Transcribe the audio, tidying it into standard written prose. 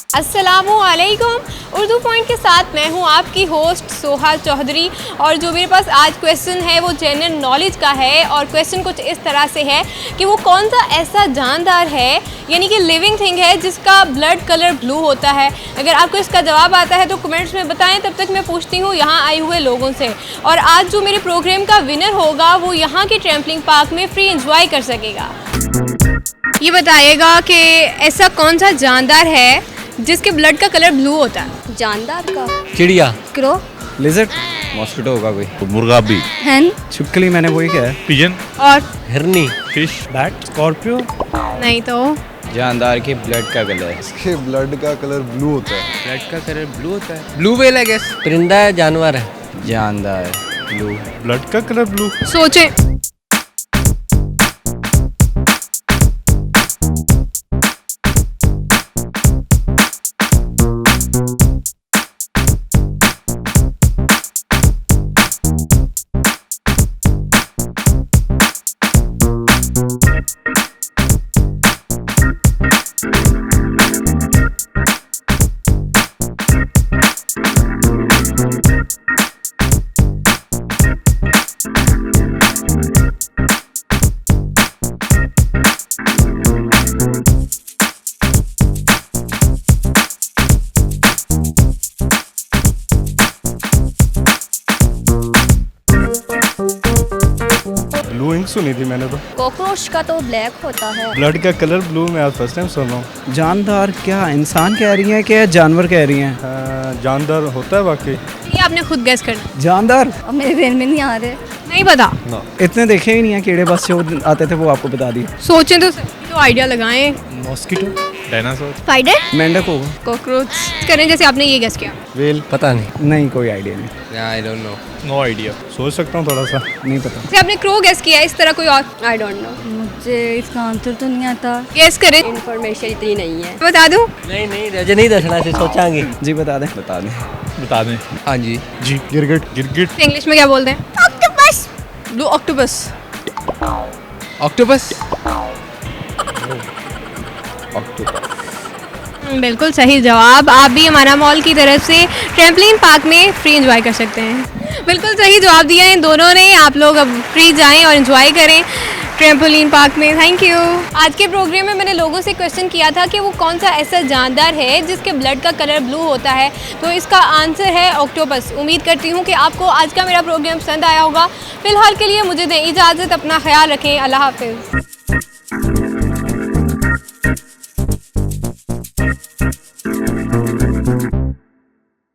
अस्सलामुअलैकुम। उर्दू पॉइंट के साथ मैं हूं आपकी होस्ट सोहा चौधरी और जो मेरे पास आज क्वेश्चन है वो जनरल नॉलेज का है और क्वेश्चन कुछ इस तरह से है कि वो कौन सा ऐसा जानदार है यानी कि लिविंग थिंग है जिसका ब्लड कलर ब्लू होता है। अगर आपको इसका जवाब आता है तो कमेंट्स में बताएं। तब तक मैं पूछती हूँ यहाँ आए हुए लोगों से, और आज जो मेरे प्रोग्राम का विनर होगा वो यहाँ के ट्रैम्पलिंग पार्क में फ्री एंजॉय कर सकेगा। ये बताइएगा कि ऐसा कौन सा जानदार है जिसके ब्लड का कलर ब्लू होता है। जानदार का चिड़िया, क्रो, लिजर्ड, मॉस्किटो होगा कोई, मुर्गा भी, हैन, छिपकली मैंने वही कहा है, पिजन, और हिरनी, फिश, बैट, स्कॉर्पियो। नहीं तो जानदार के ब्लड का कलर, इसके ब्लड का कलर ब्लू होता है। ब्लड का कलर ब्लू होता है, ब्लू व्हेल आई गेस। परिंदा है, जानवर है, जानदार ब्लू, ब्लड का कलर ब्लू। सोचें। ब्लू इंक सुनी थी मैंने तो। कॉकरोच का तो ब्लैक होता है। ब्लड का कलर ब्लू मैं आज फर्स्ट टाइम सुन रहा हूँ। जानदार क्या इंसान कह रही हैं कि जानवर कह रही हैं? जानदार होता है वाकई। ये आपने खुद गैस करना। जानदार अब मेरे ब्रेन में नहीं आ रहे। नहीं पता, इतने देखे ही नहीं है कीड़े, बस जो आते थे वो आपको बता दिए। सोचें तो सही, तो आइडिया लगाएं। मॉस्किटो, डायनासोर, स्पाइडर, मेंढक होगा। कॉकरोच करें जैसे आपने ये गैस किया। वेल। पता नहीं, नहीं, कोई आइडिया नहीं। I don't know, no idea. सोच सकता हूँ थोड़ा सा। नहीं पता। जैसे आपने क्रो गैस किया, इस तरह कोई और आई डोंट नो। मुझे इसका आंसर तो नहीं आता। गैस करें। इन्फॉर्मेशन इतनी नहीं है। बता दूं? नहीं रजनी दसना से सोचांगे। जी बता दें। बता दें। बता दें। हाँ जी, जी, गिरगिट, गिरगिट। इंग्लिश में क्या बोलते हैं? Octopus, blue octopus. ऑक्टोपस। बिल्कुल सही जवाब। आप भी हमारा मॉल की तरफ से ट्रैम्पलिन पार्क में फ्री एंजॉय कर सकते हैं। बिल्कुल सही जवाब दिया इन दोनों ने। आप लोग अब फ्री जाएं और एंजॉय करें ट्रैम्पोलिन पार्क में। Thank you. आज के प्रोग्राम में मैंने लोगों से क्वेश्चन किया था कि वो कौन सा ऐसा जानदार है जिसके ब्लड का कलर ब्लू होता है, तो इसका आंसर है ऑक्टोपस। उम्मीद करती हूँ कि आपको आज का मेरा प्रोग्राम पसंद आया होगा। फिलहाल के लिए मुझे दें इजाज़त। अपना ख्याल रखें। अल्लाह हाफिज़।